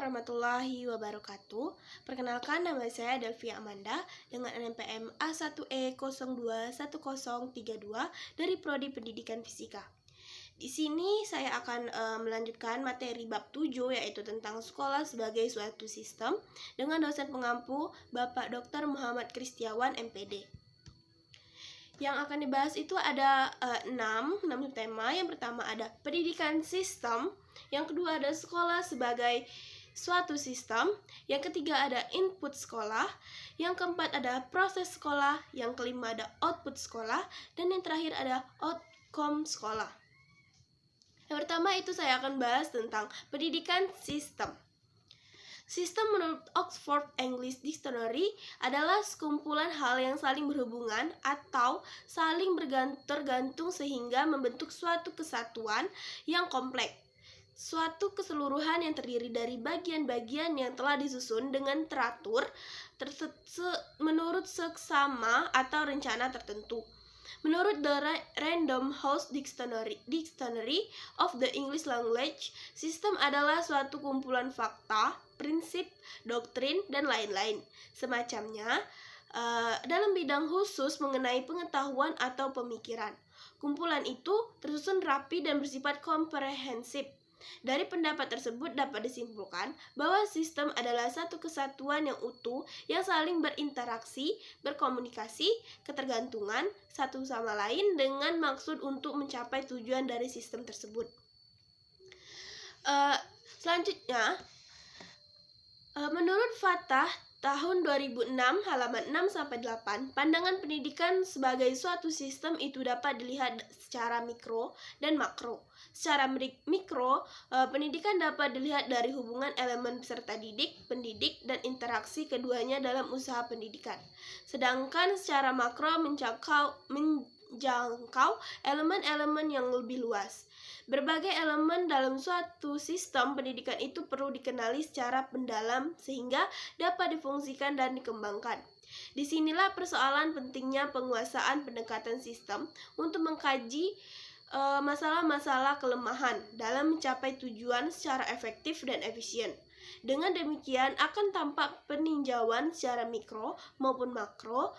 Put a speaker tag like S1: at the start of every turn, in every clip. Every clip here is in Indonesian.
S1: warahmatullahi wabarakatuh. Perkenalkan, nama saya Delvia Amanda dengan NPM A1E021032 dari Prodi Pendidikan Fisika. Di sini saya akan melanjutkan materi bab 7, yaitu tentang sekolah sebagai suatu sistem dengan dosen pengampu Bapak Dr. Muhammad Kristiawan, MPD. Yang akan dibahas itu ada 6 tema. Yang pertama ada pendidikan sistem, yang kedua ada sekolah sebagai suatu sistem, yang ketiga ada input sekolah, yang keempat ada proses sekolah, yang kelima ada output sekolah, dan yang terakhir ada outcome sekolah. Yang pertama itu saya akan bahas tentang pendidikan sistem. Sistem menurut Oxford English Dictionary adalah sekumpulan hal yang saling berhubungan atau saling tergantung sehingga membentuk suatu kesatuan yang kompleks. Suatu keseluruhan yang terdiri dari bagian-bagian yang telah disusun dengan teratur menurut seksama atau rencana tertentu. Menurut The Random House Dictionary of the English Language, sistem adalah suatu kumpulan fakta, prinsip, doktrin, dan lain-lain semacamnya dalam bidang khusus mengenai pengetahuan atau pemikiran. Kumpulan itu tersusun rapi dan bersifat komprehensif. Dari pendapat tersebut dapat disimpulkan bahwa sistem adalah satu kesatuan yang utuh yang saling berinteraksi, berkomunikasi, ketergantungan satu sama lain dengan maksud untuk mencapai tujuan dari sistem tersebut. Selanjutnya, menurut Fatah tahun 2006 halaman 6-8, pandangan pendidikan sebagai suatu sistem itu dapat dilihat secara mikro dan makro. Secara mikro, pendidikan dapat dilihat dari hubungan elemen peserta didik, pendidik, dan interaksi keduanya dalam usaha pendidikan. Sedangkan secara makro menjangkau elemen-elemen yang lebih luas. Berbagai elemen dalam suatu sistem pendidikan itu perlu dikenali secara mendalam sehingga dapat difungsikan dan dikembangkan. Disinilah persoalan pentingnya penguasaan pendekatan sistem untuk mengkaji masalah-masalah kelemahan dalam mencapai tujuan secara efektif dan efisien. Dengan demikian akan tampak peninjauan secara mikro maupun makro.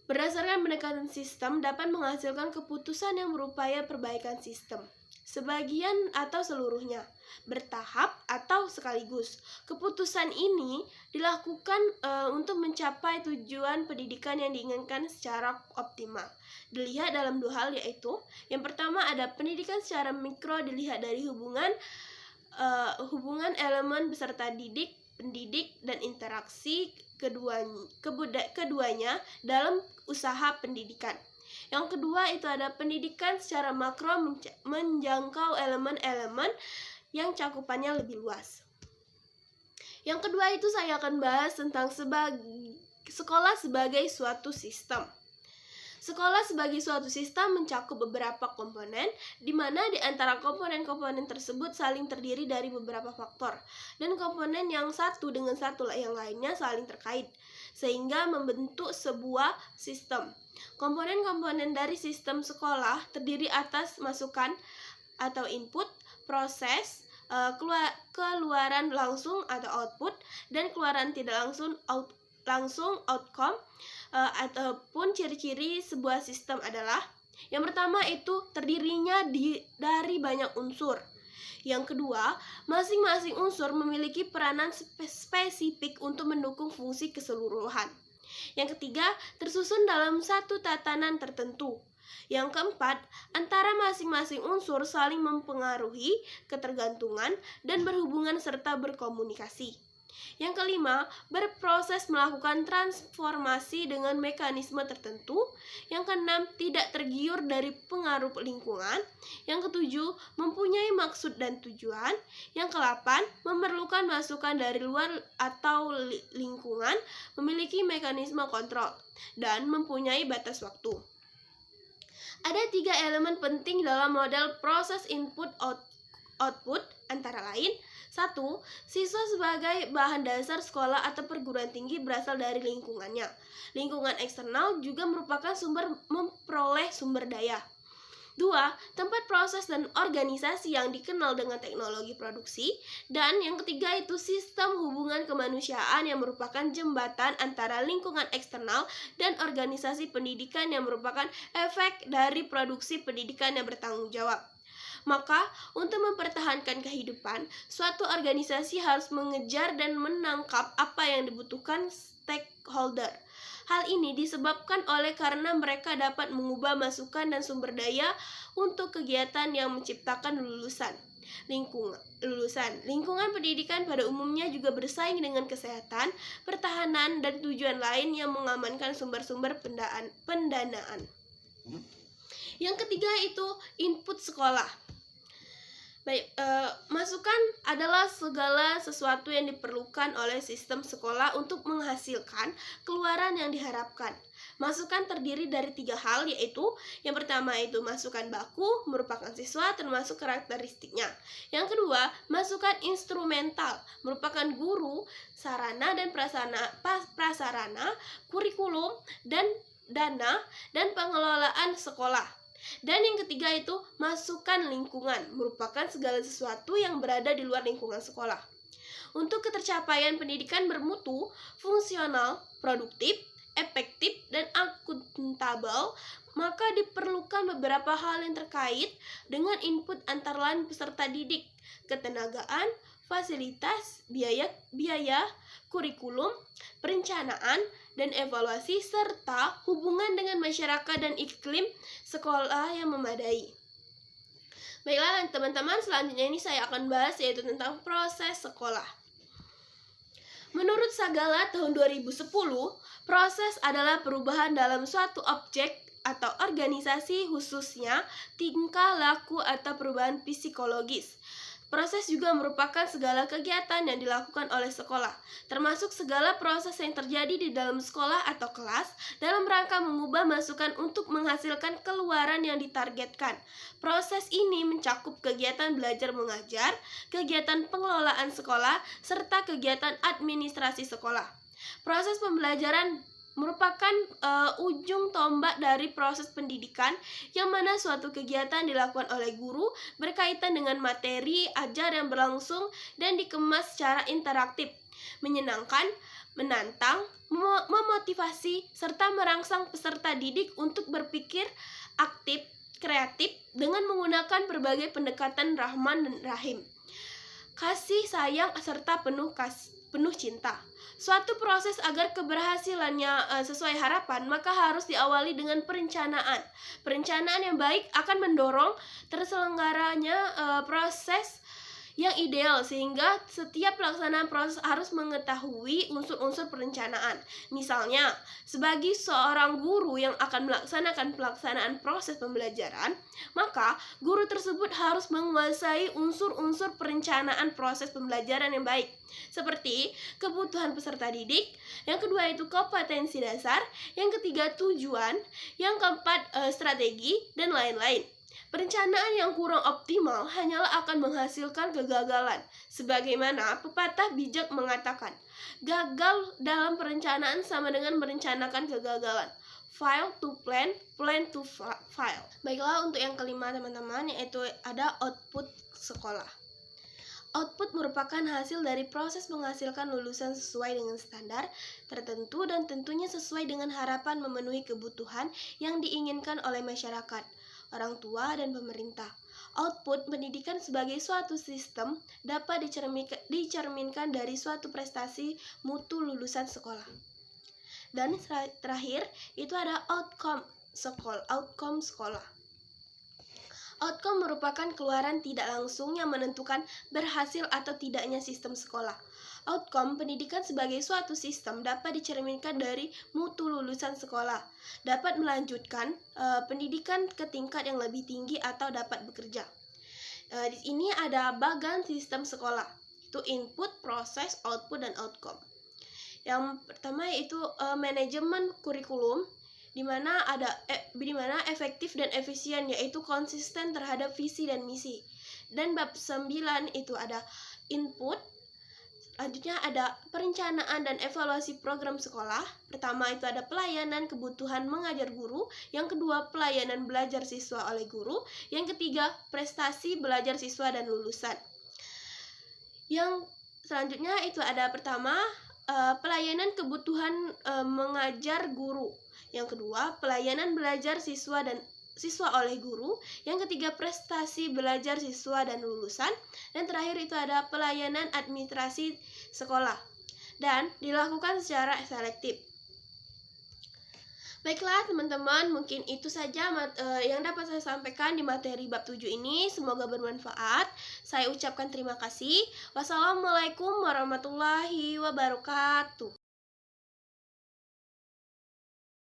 S1: Berdasarkan pendekatan sistem dapat menghasilkan keputusan yang berupaya perbaikan sistem, sebagian atau seluruhnya, bertahap atau sekaligus. Keputusan ini dilakukan untuk mencapai tujuan pendidikan yang diinginkan secara optimal. Dilihat dalam dua hal, yaitu yang pertama ada pendidikan secara mikro dilihat dari hubungan elemen peserta didik, pendidik, dan interaksi keduanya dalam usaha pendidikan. Yang kedua itu ada pendidikan secara makro menjangkau elemen-elemen yang cakupannya lebih luas. Yang kedua itu saya akan bahas tentang sekolah sebagai suatu sistem. Sekolah sebagai suatu sistem mencakup beberapa komponen, di mana di antara komponen-komponen tersebut saling terdiri dari beberapa faktor, dan komponen yang satu dengan yang lainnya saling terkait, sehingga membentuk sebuah sistem. Komponen-komponen dari sistem sekolah terdiri atas masukan atau input, proses, keluaran langsung atau output, dan keluaran tidak langsung outcome. Ataupun ciri-ciri sebuah sistem adalah yang pertama itu terdirinya dari banyak unsur. Yang kedua, masing-masing unsur memiliki peranan spesifik untuk mendukung fungsi keseluruhan. Yang ketiga, tersusun dalam satu tatanan tertentu. Yang keempat, antara masing-masing unsur saling mempengaruhi, ketergantungan, dan berhubungan serta berkomunikasi. Yang kelima, berproses melakukan transformasi dengan mekanisme tertentu. Yang keenam, tidak tergiur dari pengaruh lingkungan. Yang ketujuh, mempunyai maksud dan tujuan. Yang kedelapan, memerlukan masukan dari luar atau lingkungan, memiliki mekanisme kontrol, dan mempunyai batas waktu. Ada 3 elemen penting dalam model proses input-output, antara lain: 1. Siswa sebagai bahan dasar sekolah atau perguruan tinggi berasal dari lingkungannya. Lingkungan eksternal juga merupakan sumber memperoleh sumber daya. Dua, tempat proses dan organisasi yang dikenal dengan teknologi produksi. Dan yang ketiga itu sistem hubungan kemanusiaan yang merupakan jembatan antara lingkungan eksternal dan organisasi pendidikan yang merupakan efek dari produksi pendidikan yang bertanggung jawab. Maka, untuk mempertahankan kehidupan, suatu organisasi harus mengejar dan menangkap apa yang dibutuhkan stakeholder. Hal ini disebabkan oleh karena mereka dapat mengubah masukan dan sumber daya untuk kegiatan yang menciptakan lulusan. Lingkungan pendidikan pada umumnya juga bersaing dengan kesehatan, pertahanan, dan tujuan lain yang mengamankan sumber-sumber pendanaan. Yang ketiga itu input sekolah. Baik, masukan adalah segala sesuatu yang diperlukan oleh sistem sekolah untuk menghasilkan keluaran yang diharapkan. Masukan terdiri dari 3 hal, yaitu yang pertama itu masukan baku, merupakan siswa termasuk karakteristiknya. Yang kedua, masukan instrumental, merupakan guru, sarana dan prasarana, kurikulum, dan dana, dan pengelolaan sekolah. Dan yang ketiga itu masukan lingkungan, merupakan segala sesuatu yang berada di luar lingkungan sekolah. Untuk ketercapaian pendidikan bermutu, fungsional, produktif, efektif, dan akuntabel, maka diperlukan beberapa hal yang terkait dengan input antara lain peserta didik, ketenagaan, fasilitas, biaya, kurikulum, perencanaan, dan evaluasi, serta hubungan dengan masyarakat dan iklim sekolah yang memadai. Baiklah teman-teman, selanjutnya ini saya akan bahas yaitu tentang proses sekolah. Menurut Sagala tahun 2010, proses adalah perubahan dalam suatu objek atau organisasi, khususnya tingkah laku atau perubahan psikologis. Proses juga merupakan segala kegiatan yang dilakukan oleh sekolah, termasuk segala proses yang terjadi di dalam sekolah atau kelas dalam rangka mengubah masukan untuk menghasilkan keluaran yang ditargetkan. Proses ini mencakup kegiatan belajar mengajar, kegiatan pengelolaan sekolah, serta kegiatan administrasi sekolah. Proses pembelajaran merupakan ujung tombak dari proses pendidikan, yang mana suatu kegiatan dilakukan oleh guru berkaitan dengan materi ajar yang berlangsung dan dikemas secara interaktif, menyenangkan, menantang, memotivasi, serta merangsang peserta didik untuk berpikir aktif, kreatif dengan menggunakan berbagai pendekatan Rahman dan Rahim, kasih sayang serta penuh cinta. Suatu proses agar keberhasilannya sesuai harapan, maka harus diawali dengan perencanaan. Perencanaan yang baik akan mendorong terselenggaranya proses yang ideal, sehingga setiap pelaksanaan proses harus mengetahui unsur-unsur perencanaan. Misalnya, sebagai seorang guru yang akan melaksanakan pelaksanaan proses pembelajaran, maka guru tersebut harus menguasai unsur-unsur perencanaan proses pembelajaran yang baik, seperti kebutuhan peserta didik, yang kedua itu kompetensi dasar, yang ketiga tujuan, yang keempat strategi, dan lain-lain. Perencanaan yang kurang optimal hanyalah akan menghasilkan kegagalan. Sebagaimana pepatah bijak mengatakan, gagal dalam perencanaan sama dengan merencanakan kegagalan. Fail to plan, plan to fail. Baiklah, untuk yang kelima teman-teman, yaitu ada output sekolah. Output merupakan hasil dari proses menghasilkan lulusan sesuai dengan standar tertentu dan tentunya sesuai dengan harapan memenuhi kebutuhan yang diinginkan oleh masyarakat, orang tua, dan pemerintah. Output pendidikan sebagai suatu sistem dapat dicerminkan dari suatu prestasi mutu lulusan sekolah. Dan terakhir itu ada outcome sekolah. Outcome merupakan keluaran tidak langsung yang menentukan berhasil atau tidaknya sistem sekolah. Outcome pendidikan sebagai suatu sistem dapat dicerminkan dari mutu lulusan sekolah, dapat melanjutkan pendidikan ke tingkat yang lebih tinggi atau dapat bekerja. Di sini ada bagan sistem sekolah, itu input, proses, output, dan outcome. Yang pertama yaitu manajemen kurikulum, di mana efektif dan efisien, yaitu konsisten terhadap visi dan misi. Dan bab 9 itu ada input, Selanjutnya ada perencanaan dan evaluasi program sekolah. Pertama itu ada pelayanan kebutuhan mengajar guru. Yang kedua, pelayanan belajar siswa oleh guru. Yang ketiga, prestasi belajar siswa dan lulusan. Yang selanjutnya itu ada pertama, pelayanan kebutuhan mengajar guru. Yang kedua, pelayanan belajar siswa oleh guru. Yang ketiga, prestasi belajar siswa dan lulusan. Dan terakhir itu ada pelayanan administrasi sekolah. Dan dilakukan secara selektif. Baiklah teman-teman, mungkin itu saja yang dapat saya sampaikan di materi bab 7 ini. Semoga bermanfaat. Saya ucapkan terima kasih. Wassalamualaikum warahmatullahi wabarakatuh.